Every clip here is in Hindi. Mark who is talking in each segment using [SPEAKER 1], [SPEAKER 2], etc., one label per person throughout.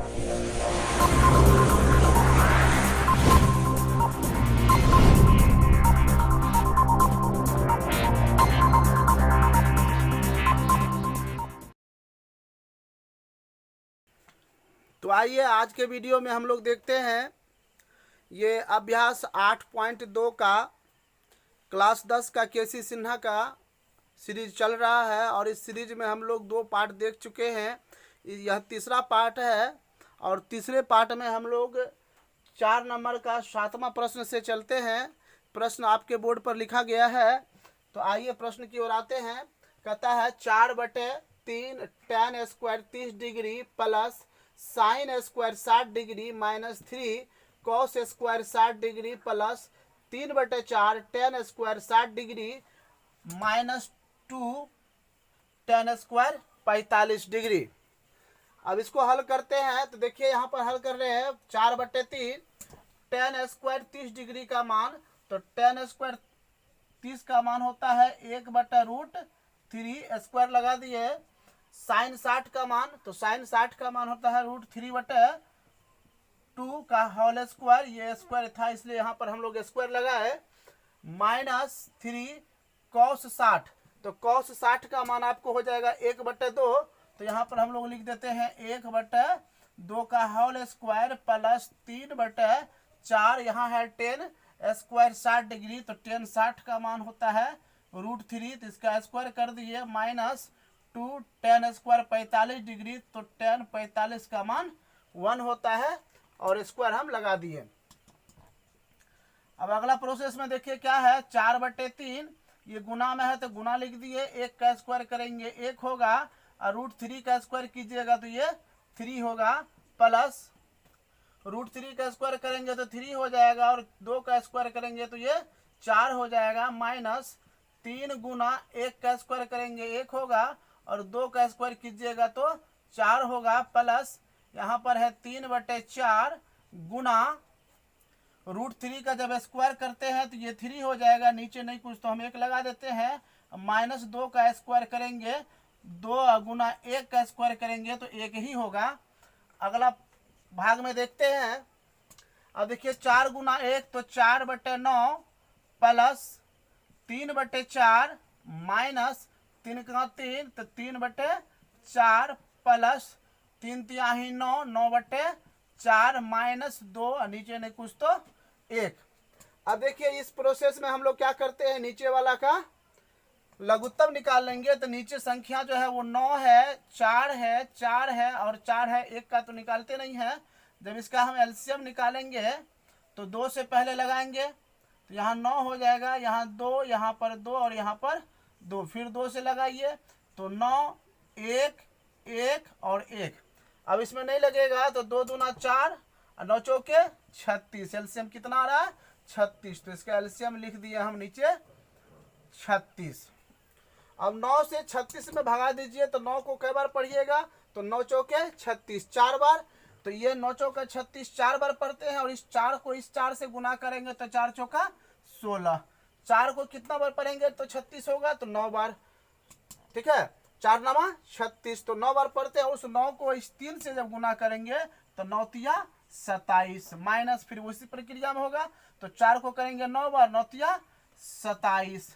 [SPEAKER 1] तो आइए आज के वीडियो में हम लोग देखते हैं ये अभ्यास 8.2 का क्लास 10 का केसी सिन्हा का सीरीज चल रहा है और इस सीरीज में हम लोग 2 पार्ट देख चुके हैं। यह तीसरा पार्ट है और तीसरे पार्ट में हम लोग 4 नंबर का 7वां प्रश्न से चलते हैं। प्रश्न आपके बोर्ड पर लिखा गया है, तो आइए प्रश्न की ओर आते हैं। कहता है 4/3 tan square 30 degree plus sine square 60 degree minus 3 cos square 60 degree plus 3/4 tan square 60 degree minus 2 tan square 45 degree. अब इसको हल करते हैं तो देखिए यहाँ पर हल कर रहे हैं 4/3 tan स्क्वायर 30 डिग्री का मान, तो tan स्क्वायर 30 का मान होता है 1/√3 स्क्वायर लगा दिए। साइन 60 का मान, तो साइन 60 का मान होता है √3/2 का होल स्क्वायर, ये स्क्वायर था इसलिए यहाँ पर हम लोग स्क्वायर लगाए, माइनस 3 कॉस 60, तो कॉस 60 का मान आपको हो जाएगा 1/2, तो यहाँ पर हम लोग लिख देते हैं 1/2 का होल स्क्वायर प्लस 3/4, यहाँ है tan स्क्वायर 60 डिग्री, तो tan 60 का मान होता है √3, तो इसका स्क्वायर कर दिए, माइनस 2 tan स्क्वायर 45 डिग्री, तो tan 45 का मान 1 होता है और स्क्वायर हम लगा दिए। अब अगला प्रोसेस में देखिए क्या है, 4/3 ये गुना में है तो गुना लिख दिए, 1 का स्क्वायर करेंगे 1 होगा और √3 का स्क्वायर कीजिएगा तो ये 3 होगा, प्लस √3 का स्क्वायर करेंगे तो 3 हो जाएगा और 2 का स्क्वायर करेंगे तो ये 4 हो जाएगा, माइनस 3 गुना 1 का स्क्वायर करेंगे 1 होगा और 2 का स्क्वायर कीजिएगा तो 4 होगा, प्लस यहाँ पर है 3/4 गुना √3 का जब स्क्वायर करते हैं तो ये 3 हो जाएगा, नीचे नहीं कुछ तो हम 1 लगा देते हैं, माइनस 2 का स्क्वायर करेंगे 2 गुना 1 का स्क्वायर करेंगे तो 1 ही होगा। अगला भाग में देखते हैं। अब देखिए 4 गुना 1 तो 4/9 प्लस 3/4 माइनस 3 का 3 तो 3/4 प्लस 3 तिहाई 9 9/4 माइनस 2 नीचे नहीं कुछ तो 1। अब देखिए इस प्रोसेस में हम लोग क्या करते हैं, नीचे वाला का लघुत्तम निकाल लेंगे, तो नीचे संख्या जो है वो 9 है, 4 है, 4 है और 4 है, 1 का तो निकालते नहीं है। जब इसका हम एलसीएम निकालेंगे तो 2 से पहले लगाएंगे तो यहाँ 9 हो जाएगा, यहाँ 2, यहाँ पर 2 और यहाँ पर 2, फिर 2 से लगाइए तो 9 1 1 और 1। अब इसमें नहीं लगेगा तो 2 दूना 4 और 9 चौके 36, एलसीएम कितना आ रहा है 36, तो इसका एलसीएम लिख दिए हम नीचे 36। अब 9 से 36 में भगा दीजिए तो 9 को कई बार पढ़िएगा तो 9 चौके 36 4 बार, तो ये 9 चौका 36 4 बार पढ़ते हैं और इस 4 को इस 4 से गुना करेंगे तो 4 चौका 16, 4 को कितना बार पढ़ेंगे तो 36 होगा, तो 9 बार, ठीक है, 4 9 36, तो 9 बार पढ़ते हैं। उस 9 को इस 3 से जब गुना करेंगे तो 9 तिया 27 माइनस फिर उसी प्रक्रिया में होगा, तो 4 को करेंगे 9 बार 9 तिया 27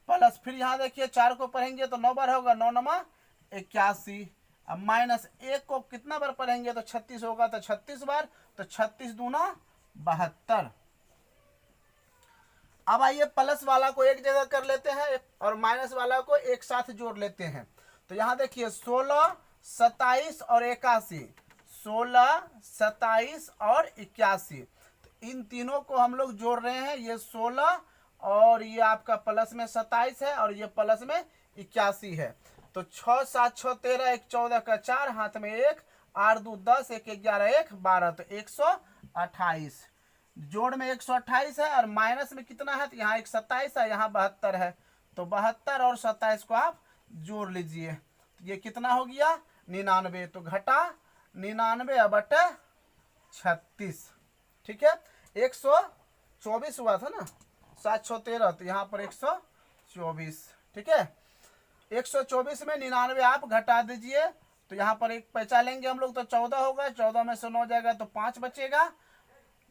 [SPEAKER 1] प्लस फिर यहाँ देखिए 4 को पढ़ेंगे तो 9 बार होगा 9 9 81, अब माइनस 1 को कितना बार पढ़ेंगे तो 36 होगा, तो 36 बार, तो 36 दूना 72। अब आइए प्लस वाला को एक जगह कर लेते हैं और माइनस वाला को एक साथ जोड़ लेते हैं। तो यहाँ देखिए 16 27 और 81, 16 27 और 81, तो इन तीनों को हम लोग जोड़ रहे हैं, ये 16 और ये आपका प्लस में 27 है और ये प्लस में 81 है, तो 6 7 6 13 1 14 का 4 हाथ में 1 8 2 10 1 11 1 12, तो 128, जोड़ में 128 है और माइनस में कितना है तो यहाँ 127 है, यहाँ 72 है, तो 72 और 27 को आप जोड़ लीजिए, तो ये कितना हो गया 99, तो घटा 99/36, ठीक है, 124 हुआ था ना, 7 6 13, तो यहाँ पर 124, ठीक है, 124 में 99 आप घटा दीजिए तो यहाँ पर एक पैसा लेंगे हम लोग तो 14 होगा, 14 में से 9 जाएगा तो 5 बचेगा,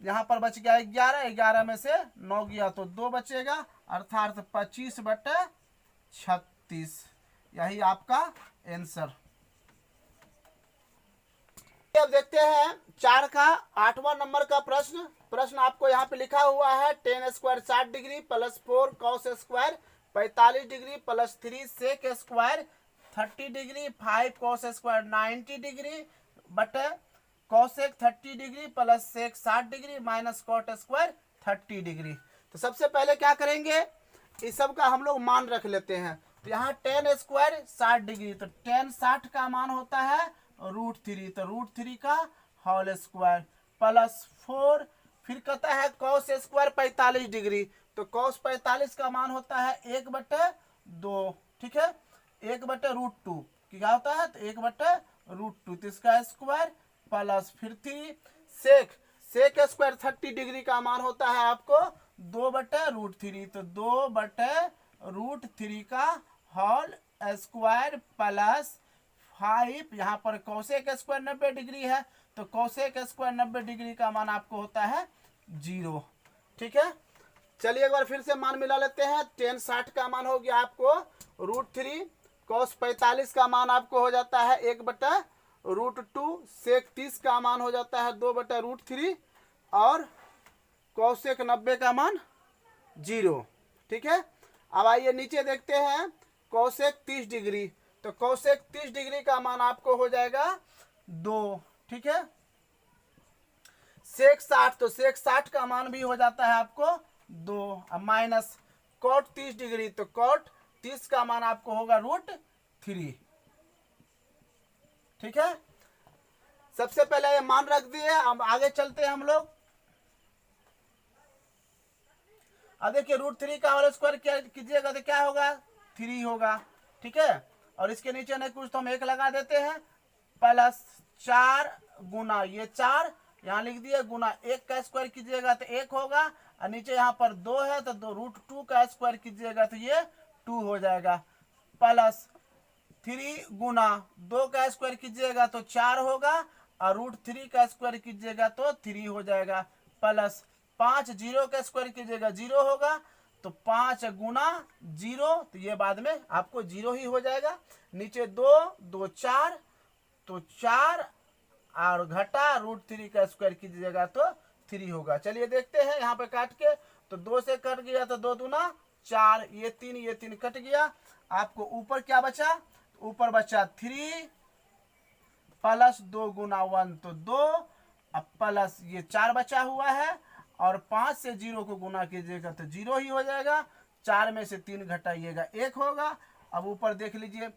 [SPEAKER 1] यहाँ पर बच गया 11, 11 में से 9 गया तो 2 बचेगा, अर्थात 25/36। यही आपका आंसर। अब देखते हैं 4 का 8वां नंबर का प्रश्न। प्रश्न आपको यहाँ पे लिखा हुआ है 10 square 60 degree plus 4 cos square 45 degree plus 3 sec square 30 degree 5 cos square 90 degree बटे cosec 30 degree plus sec 60 degree minus cot square 30 degree. तो सबसे पहले क्या करेंगे, इस सब का हम लोग मान रख लेते हैं। तो यहाँ 10 स्क्वायर 60 डिग्री, तो 10 60 का मान होता है √3, तो √3 का होल स्क्वायर प्लस 4, फिर कहता है कॉस स्क्वायर 45 डिग्री, तो कॉस 45 का मान होता है 1/2, ठीक है, 1/√2 क्या होता है, तो 1/√2, तो इसका स्क्वायर प्लस फिर 3 सेक स्क्वायर 30 डिग्री का मान होता है आपको 2/√3, तो 2/√3 का होल स्क्वायर प्लस 5, यहाँ पर कॉसेक स्क्वायर 90 डिग्री है, तो कॉसेक स्क्वायर 90 डिग्री का मान आपको होता है 0, ठीक है। चलिए एक बार फिर से मान मिला लेते हैं। 10 60 का मान हो गया आपको √3, कॉस 45 का मान आपको हो जाता है 1/√2, सेक 30 का मान हो जाता है 2/√3 और कॉसेक 90 का मान 0, ठीक है। अब आइए नीचे देखते हैं कॉसेक 30 डिग्री, तो कॉसेक 30 डिग्री का मान आपको हो जाएगा 2, ठीक है। सेक 60, तो सेक 60 का मान भी हो जाता है आपको 2, अब माइनस कॉट 30 डिग्री, तो कॉट 30 का मान आपको होगा √3, ठीक है। सबसे पहले ये मान रख दिए, अब आगे चलते हैं हम लोग। अब देखिए √3 का होल स्क्वायर क्या कीजिएगा तो क्या होगा, 3 होगा, ठीक है। और इसके नीचे नहीं कुछ तो हम 1 लगा देते हैं, प्लस 4 गुना ये 4 यहाँ लिख दिए, गुना 1 का स्क्वायर कीजिएगा तो 1 होगा, और नीचे यहाँ पर 2 है तो √2 का स्क्वायर कीजिएगा तो ये 2 हो जाएगा, प्लस 3 गुना 2 का स्क्वायर कीजिएगा तो 4 होगा, और √3 का स्क्वायर कीजिएगा तो 3 हो जाएगा, प्लस 5 0 का स्क्वायर कीजिएगा 0 होगा, तो 5 गुना 0, तो ये बाद में आपको 0 ही हो जाएगा। नीचे 2 2 4, तो 4 और घटा √3 का स्क्वायर कीजिएगा तो 3 होगा। चलिए देखते हैं यहाँ पे काट के, तो 2 से कट गया तो 2 दूना 4, ये 3 कट गया, आपको ऊपर क्या बचा, ऊपर बचा 3 प्लस 2 गुना 1 तो 2, अब प्लस ये 4 बचा हुआ है, और 5 से 0 को गुना कीजिएगा तो 0 ही हो जाएगा, 4 में से 3 घटाइएगा 1 होगा। अब ऊपर देख लीजिए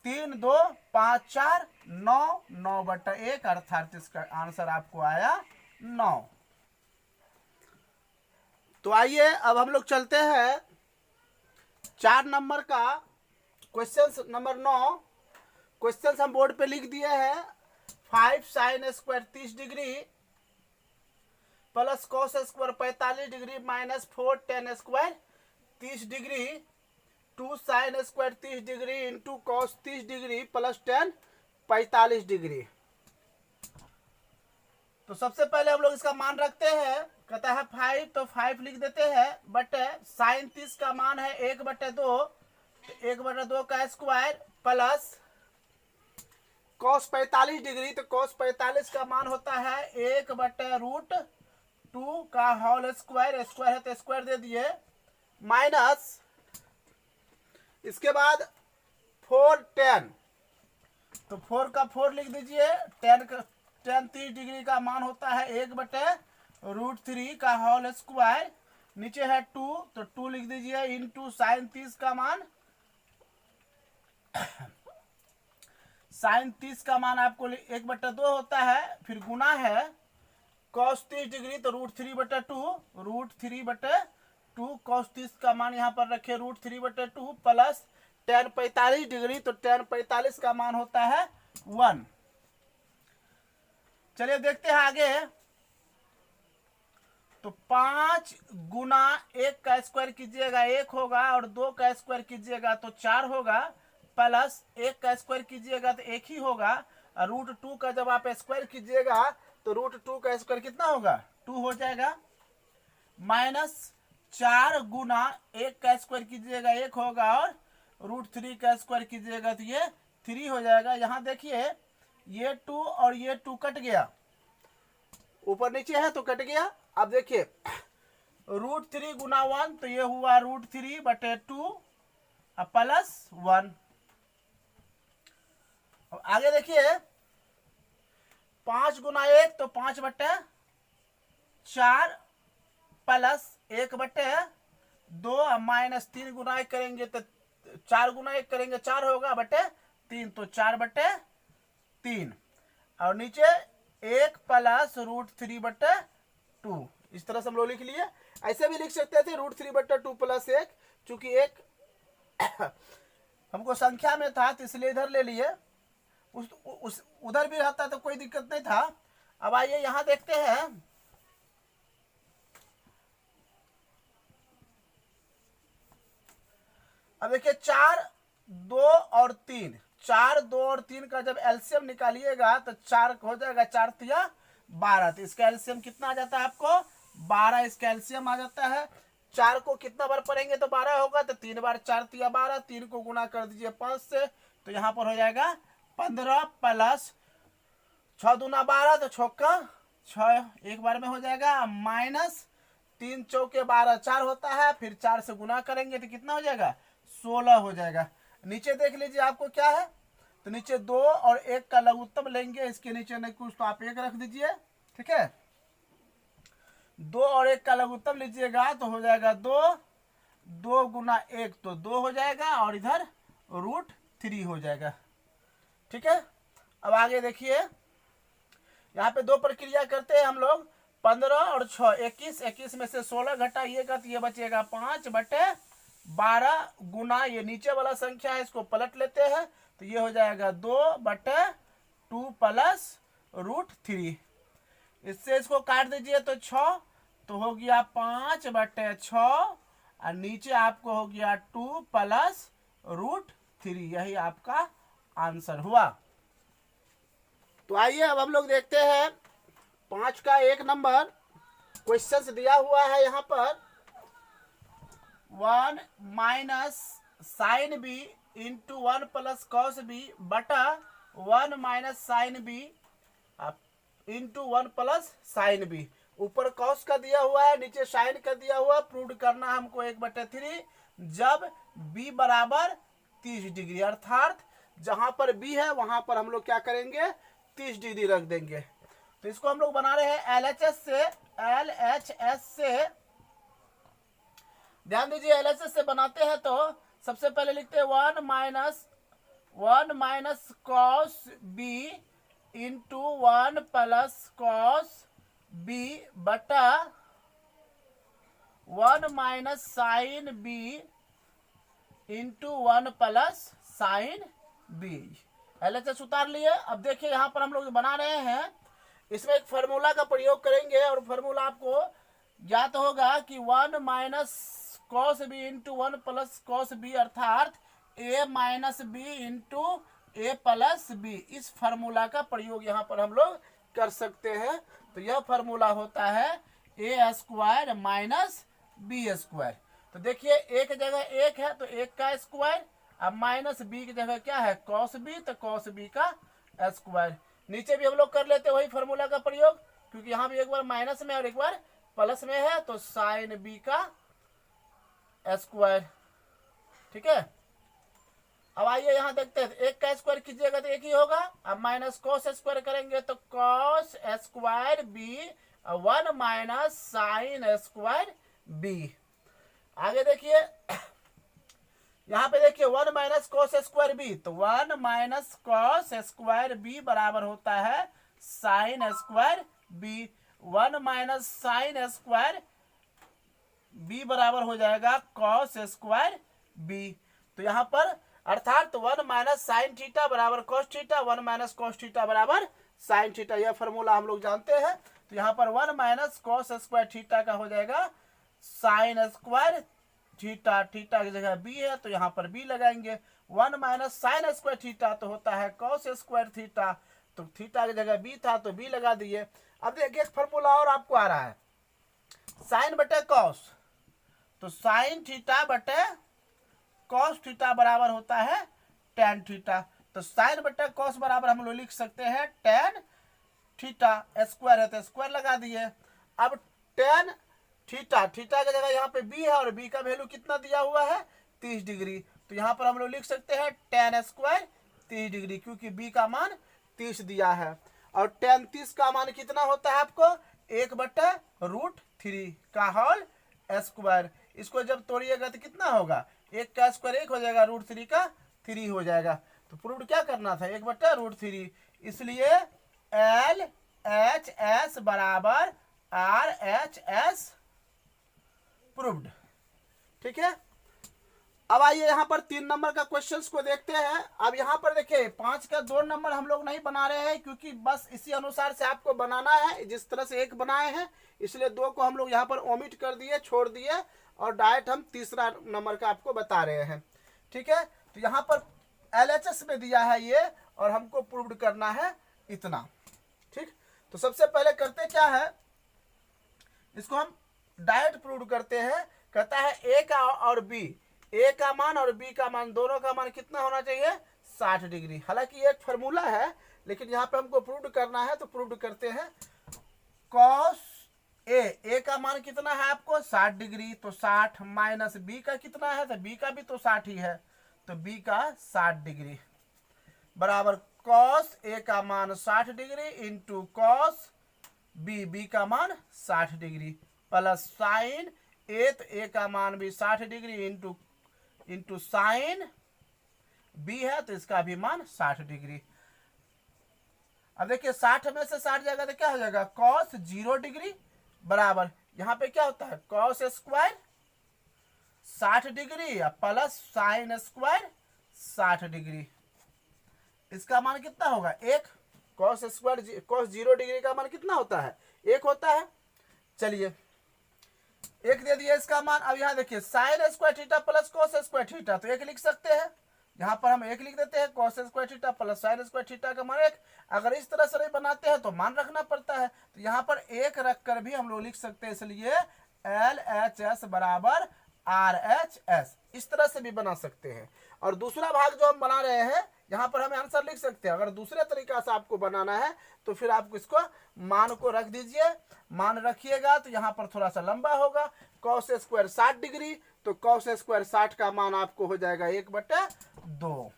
[SPEAKER 1] 3 2 5 4 9, 9/1, अर्थात इसका आंसर आपको आया 9। तो आइए अब हम लोग चलते हैं 4 नंबर का क्वेश्चन नंबर 9। क्वेश्चन हम बोर्ड पे लिख दिए हैं, 5 sin square 30 degree plus cos square 45 degree minus 4 tan square 30 degree 2 sin square 30 degree into cos 30 degree plus tan 45 degree. तो सबसे पहले हम लोग इसका मान रखते हैं, कहता है 5, तो 5 लिख देते हैं, बट साइन 30 का मान है 1/2, तो 1/2 का स्क्वायर प्लस कॉस 45 डिग्री, तो कॉस 45 का मान होता है 1/√2 का होल स्क्वायर, स्क्वायर है तो स्क्वायर दे दिए, माइनस इसके बाद 4 tan, तो 4 का 4 लिख दीजिए, tan 30 डिग्री का मान होता है 1/√3 का होल स्क्वायर, नीचे है 2, तो 2 लिख दीजिए, इंटू साइन 30 का मान, साइन 30 का मान आपको 1/2 होता है, फिर गुना है कॉस 30 डिग्री, तो √3/2 कॉस 30 का मान यहाँ पर रखे √3/2 प्लस tan 45 डिग्री, तो tan 45 का मान होता है 1। चलिए देखते हैं आगे, तो 5 गुना 1 का स्क्वायर कीजिएगा 1 होगा, और 2 का स्क्वायर कीजिएगा तो 4 होगा, प्लस 1 का स्क्वायर कीजिएगा तो 1 ही होगा, और √2 का जब आप स्क्वायर कीजिएगा तो √2 का स्क्वायर कितना होगा, 2 हो जाएगा, माइनस 4 गुना 1 का स्क्वायर कीजिएगा 1 होगा, और √3 का स्क्वायर कीजिएगा तो ये 3 हो जाएगा। यहाँ देखिए ये 2 और ये 2 कट गया, ऊपर नीचे है तो कट गया। अब देखिए √3 गुना 1 तो ये हुआ √3/2 प्लस 1। आगे देखिए 5 गुना 1 तो 5/4 प्लस 1/2, माइनस 3 गुना 1 करेंगे तो 4 गुना 1 करेंगे 4 होगा बटे 3, तो 4/3, और नीचे 1 प्लस √3/2। इस तरह से हम लोग लिख लिए। ऐसे भी लिख सकते थे √3/2 प्लस 1, चूंकि 1 हमको संख्या में था तो इसलिए इधर ले लिए, उधर भी रहता तो कोई दिक्कत नहीं था। अब आइए यहां देखते हैं, अब देखिए 4, 2 और 3, 4, 2 और 3 का जब एलसीएम निकालिएगा तो 4 हो जाएगा, 4 तिया 12, तो इसका एलसीएम कितना आ जाता है आपको, 12 इसका एलसीएम आ जाता है। 4 को कितना बार पढ़ेंगे तो 12 होगा, तो 3 बार 4 तिया 12, 3 को गुना कर दीजिए 5 से, तो यहाँ पर हो जाएगा 15 प्लस 6 दूना 12, तो 6 का 6 एक बार में हो जाएगा, माइनस 3 चौके 12, 4 होता है, फिर 4 से गुना करेंगे तो कितना हो जाएगा, 16 हो जाएगा। नीचे देख लीजिए आपको क्या है, तो नीचे 2 और 1 का लघुत्तम लेंगे, इसके नीचे नहीं कुछ तो आप 1 रख दीजिए, ठीक है। 2 और 1 का लघुत्तम लीजिएगा तो हो जाएगा 2, 2 गुना 1 तो 2 हो जाएगा, और इधर √3 हो जाएगा, ठीक है। अब आगे देखिए यहाँ पे 2 प्रक्रिया करते हैं हम लोग, 15 और 6 21, 21 में से 16 घटाइएगा तो ये बचेगा 5/12 गुना ये नीचे वाला संख्या है, इसको पलट लेते हैं तो ये हो जाएगा 2/2 प्लस √3। इससे इसको काट दीजिए तो 6, तो हो गया 5/6, और नीचे आपको हो गया 2 प्लस √3, यही आपका आंसर हुआ। तो आइए अब हम लोग देखते हैं 5 का 1 नंबर क्वेश्चन दिया हुआ है यहाँ पर, 1 minus sine B into 1 plus cos B बटा 1 minus sine B into 1 plus sine B. ऊपर कॉस का दिया हुआ है, नीचे साइन का दिया हुआ, प्रूव करना हमको 1/3 जब b बराबर 30 डिग्री, अर्थात जहां पर b है वहां पर हम लोग क्या करेंगे, 30 डिग्री रख देंगे। तो इसको हम लोग बना रहे हैं LHS से, ध्यान दीजिए LHS से बनाते हैं तो सबसे पहले लिखते हैं 1 minus cos B into 1 plus cos B बटा 1 minus sine B into 1 plus sine B. LHS उतार लिए। अब देखिए यहाँ पर हम लोग बना रहे हैं, इसमें एक फार्मूला का प्रयोग करेंगे, और फार्मूला आपको ज्ञात होगा कि 1 minus cos B into 1 plus cos B, अर्थात a minus B into A plus B. इस फार्मूला का प्रयोग यहाँ पर हम लोग कर सकते हैं। तो यह फार्मूला होता है a² माइनस b²। तो देखिए एक जगह 1 है तो 1 का स्क्वायर, अब माइनस b की जगह क्या है, कॉस बी, तो कॉस बी का स्क्वायर। नीचे भी हम लोग कर लेते हैं वही फार्मूला का प्रयोग, क्योंकि यहाँ भी एक बार माइनस में और एक बार प्लस में है, तो साइन बी का स्क्वायर, ठीक है। अब आइए यहाँ देखते हैं, 1 का स्क्वायर कीजिएगा तो 1 ही होगा, अब माइनस कॉस स्क्वायर करेंगे तो cos square B, 1 minus sine square B. आगे देखिए यहाँ पे देखिए 1 माइनस कॉस स्क्वायर बी, तो 1 माइनस कॉस स्क्वायर बी बराबर होता है sine square B. 1 minus sine square B बराबर हो जाएगा कॉस स्क्वायर बी। तो यहाँ पर अर्थात 1 माइनस साइन थीटा बराबर cos theta, 1 minus cos theta बराबर साइन थीटा, यह फॉर्मूला हम लोग जानते हैं। तो यहाँ पर 1 माइनस कॉस स्क्वायर थीटा का हो जाएगा साइन स्क्वायर थीटा, थीटा की जगह बी है तो यहाँ पर बी लगाएंगे। 1 माइनस साइन स्क्वायर थीटा तो होता है कॉस स्क्वायर थीटा। तो थीटा की जगह बी था तो बी लगा दिए। अब देखिए एक फॉर्मूला और आपको आ रहा है, साइन बटे कॉस, तो साइन थीटा बटे कॉस थीटा बराबर होता है टेन थीटा। तो साइन बटे कॉस बराबर हम लोग लिख सकते हैं टेन थीटा, स्क्वायर है तो स्क्वायर लगा दिए। अब टेन थीटा, थीटा की जगह यहाँ पे बी है और बी का वैल्यू कितना दिया हुआ है 30 डिग्री। तो यहाँ पर हम लोग लिख सकते हैं टेन स्क्वायर 30 डिग्री, क्योंकि बी का मान 30 दिया है। और टेन 30 का मान कितना होता है आपको 1/√3 का होल स्क्वायर। इसको जब तोड़िएगा तो कितना होगा, 1 का स्क्वायर 1 हो जाएगा, √3 का 3 हो जाएगा। तो प्रूव क्या करना था 1/√3, इसलिए LHS बराबर RHS प्रूव्ड। ठीक है। अब आइए यहाँ पर 3 नंबर का क्वेश्चंस को देखते हैं। अब यहाँ पर देखिए 5 का 2 नंबर हम लोग नहीं बना रहे हैं, क्योंकि बस इसी अनुसार से आपको बनाना है, जिस तरह से 1 बनाए हैं इसलिए 2 को हम लोग यहाँ पर ओमिट कर दिए, छोड़ दिए, और डायरेक्ट हम तीसरा नंबर का आपको बता रहे हैं। ठीक है। तो यहाँ पर LHS में दिया है ये, और हमको प्रूव्ड करना है इतना। ठीक। तो सबसे पहले करते क्या है, इसको हम डायरेक्ट प्रूव करते हैं। कहता है ए का और बी, ए का मान और बी का मान, दोनों का मान कितना होना चाहिए 60 डिग्री। हालांकि एक फार्मूला है, लेकिन यहाँ पे हमको प्रूव करना है तो प्रूव करते हैं। कॉस ए का मान कितना है आपको 60 डिग्री, तो 60 माइनस बी का कितना है, तो बी का भी तो 60 ही है, तो बी का 60 डिग्री बराबर कॉस ए का मान 60 डिग्री इंटू कॉस बी का मान 60 डिग्री प्लस साइन ए, तो ए का मान भी 60 डिग्री इंटू साइन बी है तो इसका भी मान 60 डिग्री। अब देखिए 60 में से 60 जाएगा तो क्या हो जाएगा कॉस 0 डिग्री बराबर, यहाँ पे क्या होता है cos square 60 degree plus sine square 60 degree. इसका मान कितना होगा 1, कॉस स्क्वायर कॉस 0 डिग्री का मान कितना होता है 1 होता है। चलिए 1 दे दिए इसका मान। अब यहाँ देखिए sine square theta plus cos square theta, तो 1 लिख सकते हैं, यहाँ पर हम 1 लिख देते हैं, cos square theta plus sine square theta का मान 1। अगर इस तरह से नहीं बनाते हैं तो मान रखना पड़ता है, तो यहाँ पर 1 रख कर भी हम लोग लिख सकते हैं, इसलिए LHS बराबर RHS, इस तरह से भी बना सकते हैं। और दूसरा भाग जो हम बना रहे हैं यहाँ पर हमें आंसर लिख सकते हैं। अगर दूसरे तरीका से आपको बनाना है तो फिर आपको इसको मान को रख दीजिए, मान रखिएगा तो यहाँ पर थोड़ा सा लंबा होगा। कॉस स्क्वायर 60 डिग्री, तो कॉस स्क्वायर 60 का मान आपको हो जाएगा 1/2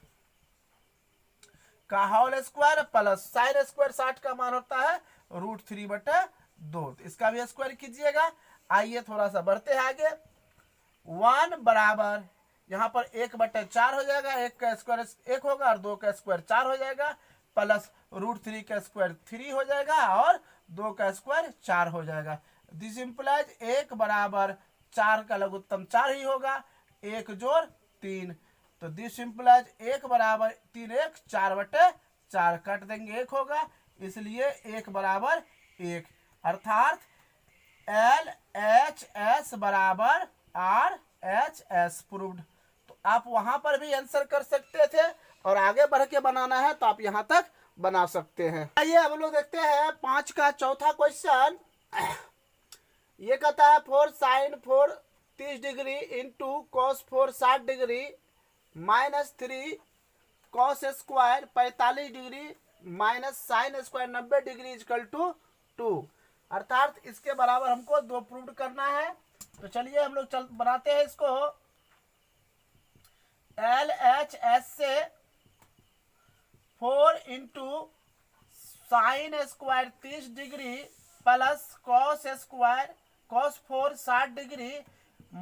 [SPEAKER 1] का whole square plus sine square 60 का मान होता है √3/2, इसका भी स्क्वायर कीजिएगा। आइए थोड़ा सा बढ़ते हैं आगे। 1 बराबर यहाँ पर 1/4 हो जाएगा, 1 का स्क्वायर 1 होगा और 2 का स्क्वायर 4 हो जाएगा, प्लस √3 का स्क्वायर 3 हो जाएगा और 2 का स्क्वायर 4 हो जाएगा। दिस इंप्लाइज 1 बराबर 4 का लघुत्तम 4 ही होगा, 1 जोड़ 3, तो दिस इंप्लाइज 1 बराबर 3 1 4/4 काट देंगे 1 होगा, इसलिए 1 बराबर 1, अर्थात LHS बराबर RHS प्रूव्ड। तो आप वहां पर भी आंसर कर सकते थे और आगे बढ़ के बनाना है तो आप यहां तक बना सकते हैं। आइए अब लोग देखते हैं 5 का चौथा क्वेश्चन। ये कहता है 4 sine 4 30 degree into cos 4 60 degree minus 3 cos square 45 degree minus sine square 90 degree is equal to 2, अर्थात इसके बराबर हमको 2 प्रूव करना है। तो चलिए हम लोग बनाते हैं इसको। LHS से 4 into sine square 30 degree plus cos square cos 4 60 degree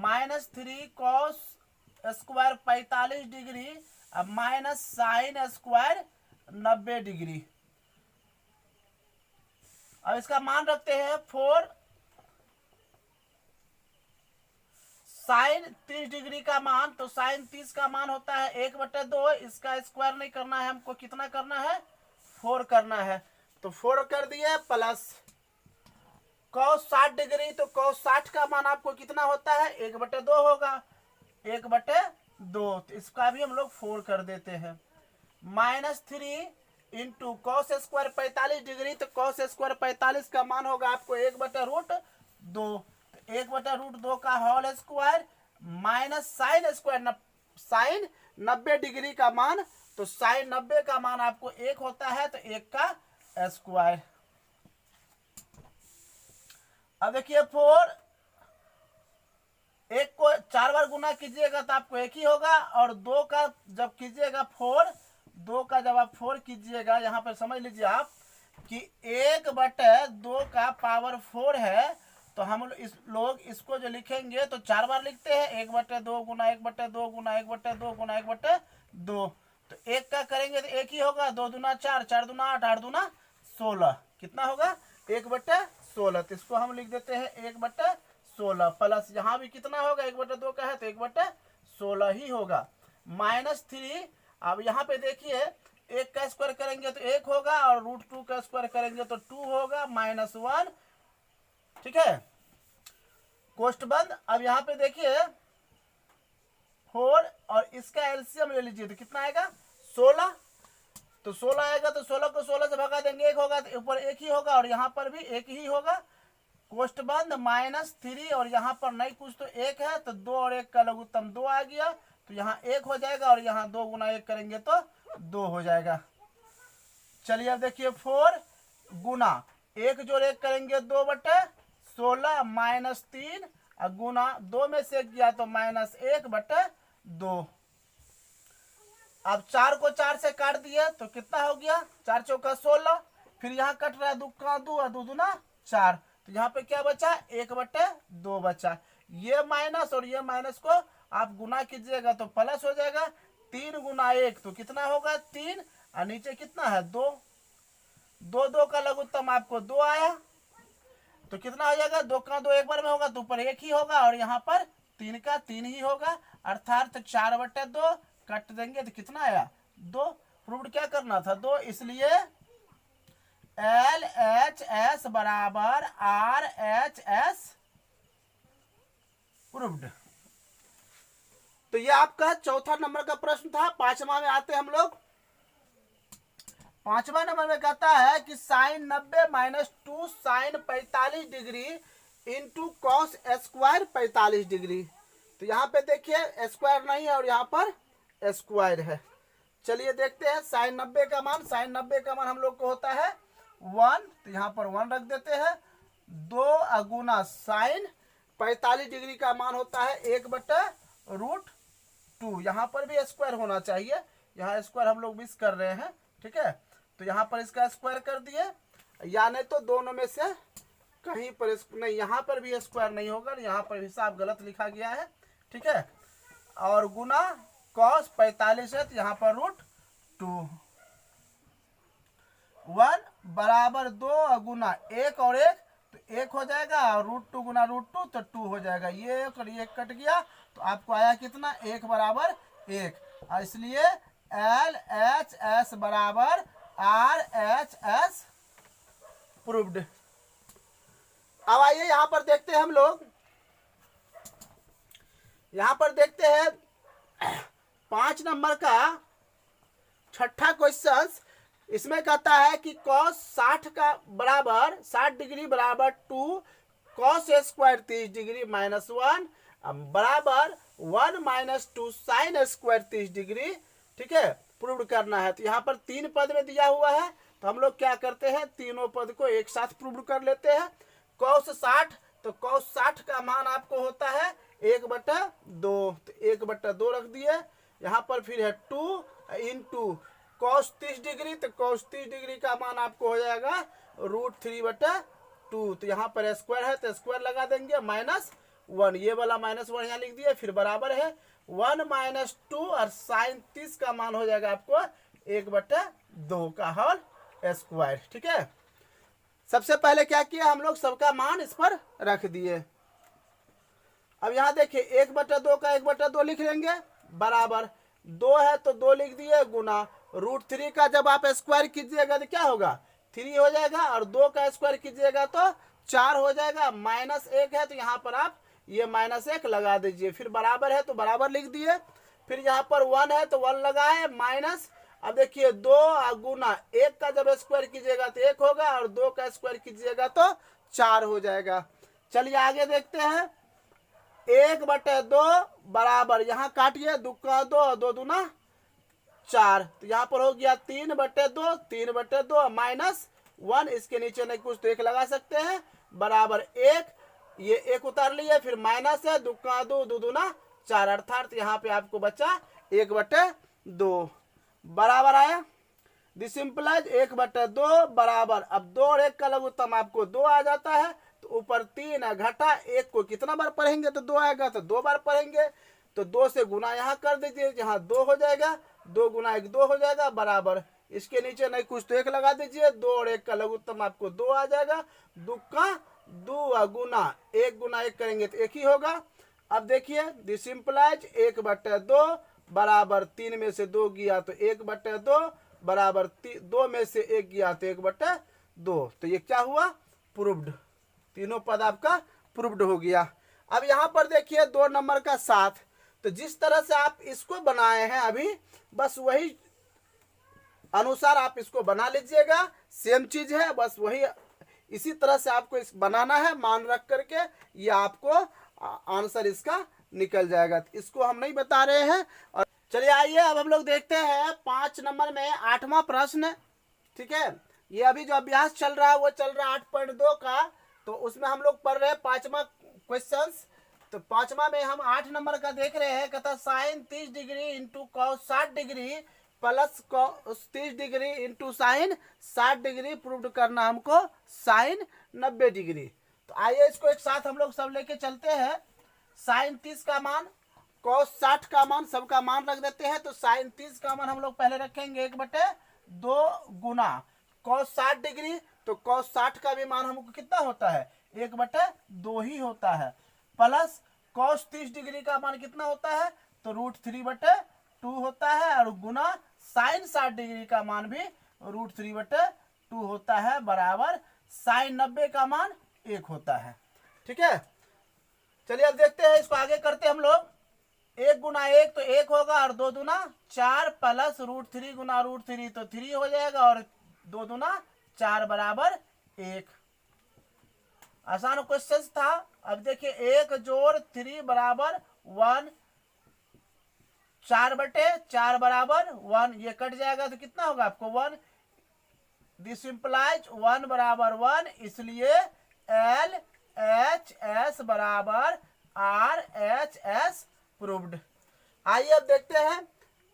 [SPEAKER 1] minus 3 cos square 45 degree अब माइनस साइन स्क्वायर 90 डिग्री। अब इसका मान रखते हैं 4 साइन 30 डिग्री का मान, तो साइन 30 का मान होता है 1/2, इसका स्क्वायर नहीं करना है हमको, कितना करना है 4 करना है, तो 4 कर दिए प्लस कॉस 60 डिग्री, तो कॉस 60 का मान आपको कितना होता है 1/2 होगा, 1/2 2, तो इसका भी हम लोग 4 कर देते हैं। -3 इंटू कॉस स्क्वायर 45 डिग्री, तो कॉस स्क्वायर 45 का मान होगा आपको 1/√2, 1/√2 का whole square minus sine square, sine 90 degree का मान, तो साइन 90 का मान आपको 1 होता है, तो 1 का स्क्वायर। अब देखिए 4, 1 को 4 बार गुना कीजिएगा तो आपको 1 ही होगा, और 2 का जब कीजिएगा 2 का जब आप 4 कीजिएगा, यहाँ पर समझ लीजिए आप कि 1/2 का पावर 4 है, तो हम लोग इसको जो लिखेंगे तो 4 बार लिखते हैं, 1/2 गुना 1/2 गुना 1/2 गुना 1/2, तो 1 का करेंगे तो 1 ही होगा, 2 दूना 4, 4 दूना 8, 8 दूना 16, कितना होगा 1/16, तो इसको हम लिख देते हैं 1/16, प्लस यहाँ भी कितना होगा 1/2 का है तो 1/16 ही होगा, -3। अब यहाँ पे देखिए 1 का स्क्वायर करेंगे तो 1 होगा, और √2 का स्क्वायर करेंगे तो 2 होगा, -1, ठीक है, कोष्ट बंद। अब यहाँ पे देखिए 4 और इसका एलसीएम ले लीजिए तो कितना आएगा 16, तो 16 आएगा, तो 16 को 16 से भगा देंगे 1 होगा, तो ऊपर 1 ही होगा, और यहाँ पर भी 1 ही होगा, कोष्ट बंद, -3, और यहाँ पर नहीं कुछ तो 1 है, तो 2 और 1 का लघुत्तम 2 आ गया, तो यहाँ 1 हो जाएगा, और यहाँ 2 गुना 1 करेंगे तो 2 हो जाएगा। चलिए अब देखिए 4 गुना 1 जोड़ 1 करेंगे 2/16, -3, गुना 2 में से 1 गया तो -1/2। अब 4 को 4 से काट दिए तो कितना हो गया, 4 चौका 16, फिर यहाँ कट रहा है 2 का 2 और 2 दूना 4, तो यहाँ पे क्या बचा 1/2 बचा। ये माइनस और ये माइनस को आप गुना कीजिएगा तो प्लस हो जाएगा, 3 गुना 1 तो कितना होगा 3, और नीचे कितना है 2, 2 का लघुत्तम आपको 2 आया, तो कितना हो जाएगा 2 का 2 एक बार में होगा तो ऊपर 1 ही होगा, और यहाँ पर 3 का 3 ही होगा, अर्थात 4/2 कट देंगे तो कितना आया 2। प्रूव्ड क्या करना था 2, इसलिए LHS बराबर RHS प्रूव्ड। तो ये आपका चौथा नंबर का प्रश्न था। 5वां में आते हम लोग। 5वां नंबर में कहता है कि sine 90 - 2 sine 45 degree into cos square 45 degree. तो यहाँ पे देखिए स्क्वायर नहीं है और यहाँ पर स्क्वायर है। चलिए देखते हैं साइन 90 का मान। साइन 90 का मान हम लोग को होता है 1, तो यहाँ पर 1 रख देते हैं। 2 गुना साइन 45 डिग्री का मान होता है 1/√2। यहाँ पर भी स्क्वायर होना चाहिए, यहाँ स्क्वायर हम लोग मिस कर रहे हैं, ठीक है। तो यहाँ पर इसका स्क्वायर कर दिए, या नहीं तो दोनों में से कहीं पर नहीं, यहाँ पर भी स्क्वायर नहीं होगा, यहाँ पर हिसाब गलत लिखा गया है, ठीक है। और गुना कॉस 45 है तो यहाँ पर √2। 1 बराबर 2 गुना 1 और 1 तो 1 हो जाएगा, और √2 गुना √2 तो 2 हो जाएगा। ये 1 और ये कट गया तो आपको आया कितना 1 बराबर 1, और इसलिए LHS बराबर RHS प्रूव्ड। अब आइए यहाँ पर देखते हैं हम लोग, यहाँ पर देखते हैं 5 नंबर का छठा क्वेश्चन। इसमें कहता है कि cos 60 का बराबर 60 डिग्री बराबर 2 cos स्क्वायर 30 डिग्री -1 बराबर 1 - 2 साइन स्क्वायर 30 डिग्री, ठीक है, प्रूव करना है। तो यहाँ पर 3 पद में दिया हुआ है, तो हम लोग क्या करते हैं तीनों पद को एक साथ प्रूव कर लेते हैं। cos 60, तो cos 60 का मान आपको होता है 1/2, तो 1/2 रख दिए। यहाँ पर फिर है 2 इंटू cos 30 डिग्री, तो cos 30 डिग्री का मान आपको हो जाएगा √3/2। तो यहाँ पर स्क्वायर है तो स्क्वायर लगा देंगे, -1, ये वाला -1 यहाँ लिख दिए, फिर बराबर है 1 - 2 और साइन 30 का मान हो जाएगा आपको 1/2 का होल स्क्वायर, ठीक है। सबसे पहले क्या किया हम लोग, सबका मान इस पर रख दिए। अब यहाँ देखिए 1/2 का 1/2 लिख लेंगे, बराबर 2 है तो 2 लिख दिए, गुना √3 का जब आप स्क्वायर कीजिएगा तो क्या होगा 3 हो जाएगा, और 2 का स्क्वायर कीजिएगा तो 4 हो जाएगा। -1 है तो यहाँ पर आप ये -1 लगा दीजिए, फिर बराबर है तो बराबर लिख दिए, फिर यहाँ पर 1 है तो 1 लगाए माइनस, अब देखिए 2 गुना 1 का जब स्क्वायर कीजिएगा तो 1 होगा और 2 का स्क्वायर कीजिएगा तो 4 हो जाएगा। चलिए आगे देखते हैं। 1/2 बराबर, यहाँ काटिए, 2 का 2 और 2 दूना 4, तो यहाँ पर हो गया 3/2, 3/2 माइनस 1, इसके नीचे नहीं कुछ तो 1 लगा सकते हैं, बराबर 1, ये 1 उतार लिए, फिर माइनस है, 2 का 2, 2 दूना 4, अर्थात यहाँ पे आपको बचा 1/2 बराबर आया। दिस सिंपलाइज 1/2 बराबर, अब 2 और 1 का लघुत्तम आपको 2 आ जाता है, तो ऊपर 3 है, घटा 1 को कितना बार पढ़ेंगे तो 2 आएगा, तो 2 बार पढ़ेंगे, तो 2 से गुना यहाँ कर दीजिए, यहाँ 2 हो जाएगा, 2 गुना 1 2 हो जाएगा, बराबर इसके नीचे नहीं कुछ तो 1 लगा दीजिए, 2 और 1 का लघुत्तम आपको 2 आ जाएगा, 2 का 2 गुना 1 गुना 1 करेंगे तो 1 ही होगा। अब देखिए दिस सिंपलाइज 1/2 बराबर 3 में से 2 गया तो 1/2 बराबर 2 में से 1 गया तो 1/2, तो ये क्या हुआ, प्रूव्ड, तीनों पद आपका प्रूव्ड हो गया। अब यहाँ पर देखिए 2 नंबर का 7, तो जिस तरह से आप इसको बनाए हैं अभी, बस वही अनुसार आप इसको बना लीजिएगा, सेम चीज है, बस वही इसी तरह से आपको इस बनाना है, मान रख करके ये आपको आंसर इसका निकल जाएगा, इसको हम नहीं बता रहे हैं। और चलिए आइए अब हम लोग देखते हैं 5 नंबर में 8वां प्रश्न, ठीक है, ये अभी जो अभ्यास चल रहा है वो चल रहा है 8.2 का, तो उसमें हम लोग पढ़ रहे हैं 5वां क्वेश्चंस। तो 5वां में हम 8 नंबर का देख रहे हैं, कहता sine 30 degree into cos 60 degree plus cos 30 degree into sine 60 degree prove करना हमको साइन 90 डिग्री। तो आइए इसको एक साथ हम लोग सब लेके चलते हैं। साइन 30 का मान, कॉस 60 का मान, सबका मान रख देते हैं। तो साइन 30 का मान हम लोग पहले रखेंगे 1/2 गुना कॉस 60 डिग्री, तो कॉस 60 का भी मान हमको कितना होता है 1/2 ही होता है, प्लस कॉस 30 डिग्री का मान कितना होता है तो √3/2 होता है, और गुना साइन 60 डिग्री का मान भी √3/2 होता है, बराबर साइन 90 का मान 1 होता है। ठीक है, चलिए अब देखते हैं, इसको आगे करते हैं हम लोग। 1 गुना 1 तो 1 होगा, और 2 दूना 4 प्लस √3 गुना √3 तो 3 हो जाएगा, और 2 दूना 4 बराबर 1। आसान क्वेश्चन था। अब देखिए 1 जोड़ 3 बराबर 1, 4/4 बराबर 1, ये कट जाएगा तो कितना होगा आपको 1। दिस इंप्लाइज 1 बराबर 1, इसलिए LHS बराबर RHS प्रूव्ड। आइए अब देखते हैं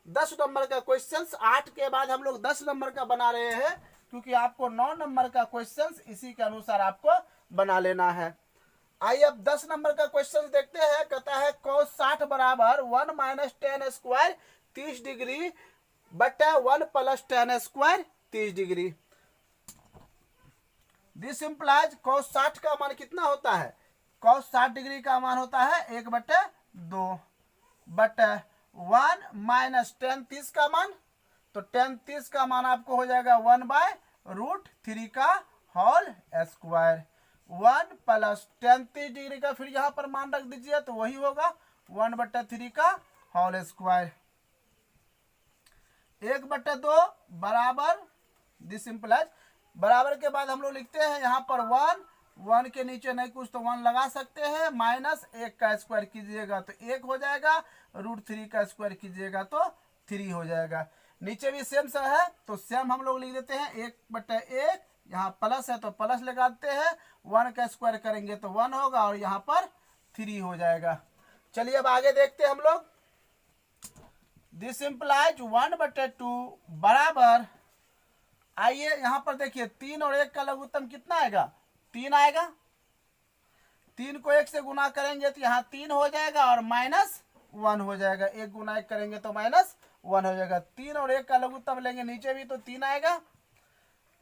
[SPEAKER 1] 10 नंबर का क्वेश्चन। 8 के बाद हम लोग 10 नंबर का बना रहे हैं, क्योंकि आपको 9 नंबर का क्वेश्चन इसी के अनुसार आपको बना लेना है। आइए अब 10 नंबर का क्वेश्चन देखते हैं। कहता है cos 60 बराबर 1 माइनस टेन स्क्वायर 30 डिग्री बटा 1 plus ten square 30 degree. This implies cos 60 का मान कितना होता है, cos 60 डिग्री का मान होता है 1/2 बटा 1 माइनस टेन 30 का मान, तो टेन 30 का मान आपको हो जाएगा 1/√3 का whole square, 1 plus tan 30 degree का फिर यहाँ पर मान रख दीजिए, तो वही होगा 1/3 का होल स्क्वायर। 1/2 बराबर, दिस इंप्लाइज बराबर के बाद हम लोग लिखते हैं यहाँ पर 1 के नीचे नहीं कुछ तो 1 लगा सकते हैं, माइनस 1 का स्क्वायर कीजिएगा तो 1 हो जाएगा, √3 का स्क्वायर कीजिएगा तो 3 हो जाएगा। नीचे भी सेम सा है, तो सेम हम लोग लिख देते हैं 1/1, यहाँ प्लस है तो प्लस लगाते हैं, 1 का स्क्वायर करेंगे तो 1 होगा, और यहाँ पर 3 हो जाएगा। चलिए अब आगे देखते हैं हम लोग। दिस इंप्लाइज 1/2 बराबर, आइए यहाँ पर देखिए 3 और 1 का लघुत्तम कितना आएगा 3 आएगा, 3 को 1 से गुना करेंगे तो यहाँ 3 हो जाएगा, और -1 हो जाएगा, 1 गुना 1 करेंगे तो -1 हो जाएगा। 3 और 1 का लघुत्तम लेंगे, नीचे भी तो 3 आएगा,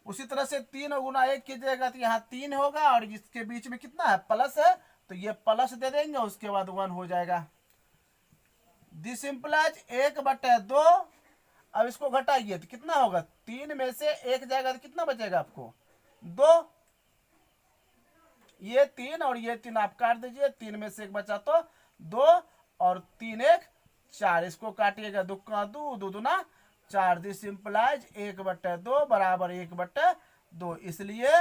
[SPEAKER 1] उसी तरह से 3 गुना 1 कीजिएगा तो यहाँ 3 होगा, और इसके बीच में कितना है प्लस है, तो ये प्लस दे देंगे, उसके बाद 1 हो जाएगा। दिस इंप्लाइज 1/2, अब इसको घटाइए तो कितना होगा, 3 में से 1 जाएगा तो कितना बचेगा आपको 2, ये 3 और ये 3 आप काट दीजिए, 3 में से 1 बचा तो 2, और 3 1 4, इसको काटिएगा, दुक्का दो, दो दूना 4, दिस इंप्लाइज 1/2 बराबर 1/2, इसलिए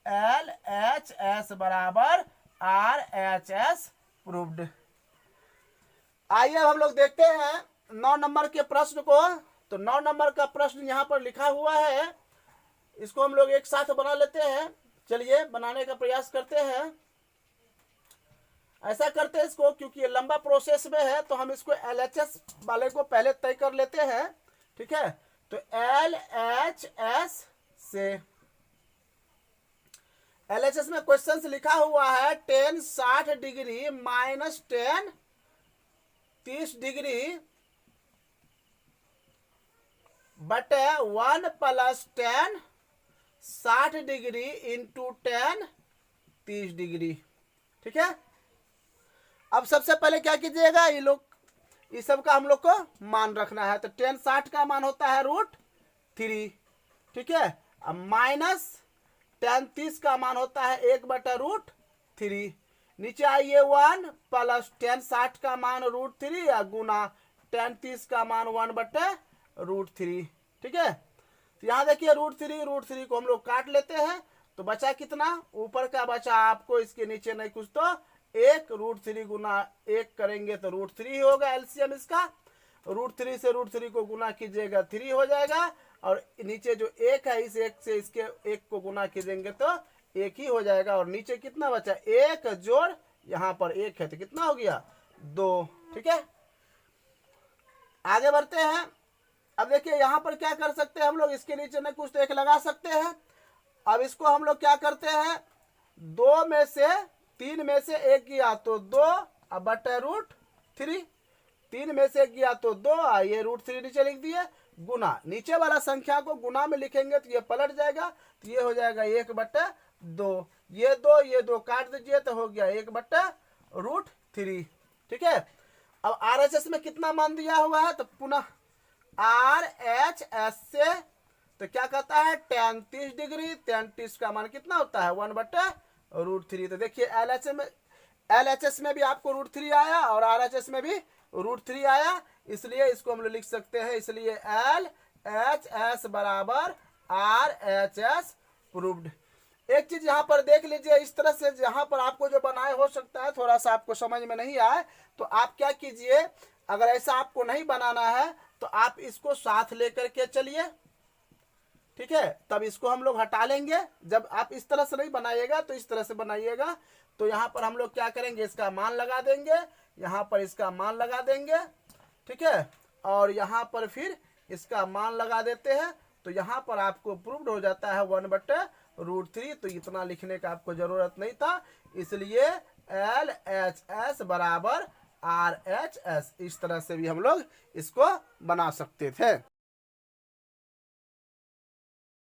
[SPEAKER 1] LHS बराबर RHS प्रूव्ड। आइए अब हम लोग देखते हैं 9 नंबर के प्रश्न को। तो 9 नंबर का प्रश्न यहाँ पर लिखा हुआ है, इसको हम लोग एक साथ बना लेते हैं। चलिए बनाने का प्रयास करते हैं। ऐसा करते हैं इसको, क्योंकि ये लंबा प्रोसेस में है, तो हम इसको LHS वाले को पहले तय कर लेते हैं। ठीक है, तो LHS से LHS में क्वेश्चन लिखा हुआ है 10 60 डिग्री माइनस 10 30 डिग्री बटे 1 प्लस 10 60 डिग्री इंटू 10 30 डिग्री। ठीक है, अब सबसे पहले क्या कीजिएगा, ये लोग इस सब का हम लोग को मान रखना है। तो 10 60 का मान होता है √3। ठीक है, अब माइनस 10 30 का मान होता है 1/√3। नीचे आइए 1 प्लस 10 60 का मान √3 या गुना 10 30 का मान 1/√3। ठीक है, तो यहाँ देखिए √3 को हम लोग काट लेते हैं, तो बचा कितना, ऊपर का बचा आपको, इसके नीचे नहीं कुछ, तो 1 √3 गुना 1 करेंगे तो √3 होगा एलसीएम इसका। √3 से √3 को गुना कीजिएगा 3 हो जाएगा, और नीचे जो 1 है इस 1 से इसके 1 को गुना कीजिएंगे तो 1 ही हो जाएगा। और नीचे कितना बचा, 1 जोड़ यहाँ पर 1 है तो कितना हो गया 2। ठीक है, आगे बढ़ते हैं। अब देखिए यहाँ पर क्या कर सकते हैं हम लोग, इसके नीचे में कुछ तो 1 लगा सकते हैं। अब इसको हम लोग क्या करते हैं, 2 में से 3 में से 1 गया तो 2 अब बटे √3, 3 में से 1 गया तो 2, ये √3 नीचे लिख दिए, गुना नीचे वाला संख्या को गुना में लिखेंगे तो ये पलट जाएगा, तो ये हो जाएगा 1/2, ये 2 काट दीजिए तो हो गया 1/√3। ठीक है, अब RHS में कितना मान दिया हुआ है, तो पुनः RHS से तो क्या कहता है 10 30 डिग्री, 10 30 का मान कितना होता है 1/√3। तो देखिए LHS में भी आपको √3 आया और RHS में भी √3 आया, इसलिए इसको हम लोग लिख सकते हैं, इसलिए LHS बराबर RHS प्रूव्ड। एक चीज यहाँ पर देख लीजिए, इस तरह से यहाँ पर आपको जो बनाए हो सकता है थोड़ा सा आपको समझ में नहीं आए, तो आप क्या कीजिए, अगर ऐसा आपको नहीं बनाना है तो आप इसको साथ लेकर के चलिए। ठीक है, तब इसको हम लोग हटा लेंगे। जब आप इस तरह से नहीं बनाइएगा तो इस तरह से बनाइएगा। तो यहाँ पर हम लोग क्या करेंगे, इसका मान लगा देंगे, यहाँ पर इसका मान लगा देंगे। ठीक है, और यहाँ पर फिर इसका मान लगा देते हैं, तो यहाँ पर आपको प्रूव्ड हो जाता है 1/√3। तो इतना लिखने का आपको जरूरत नहीं था, इसलिए LHS बराबर RHS, इस तरह से भी हम लोग इसको बना सकते थे।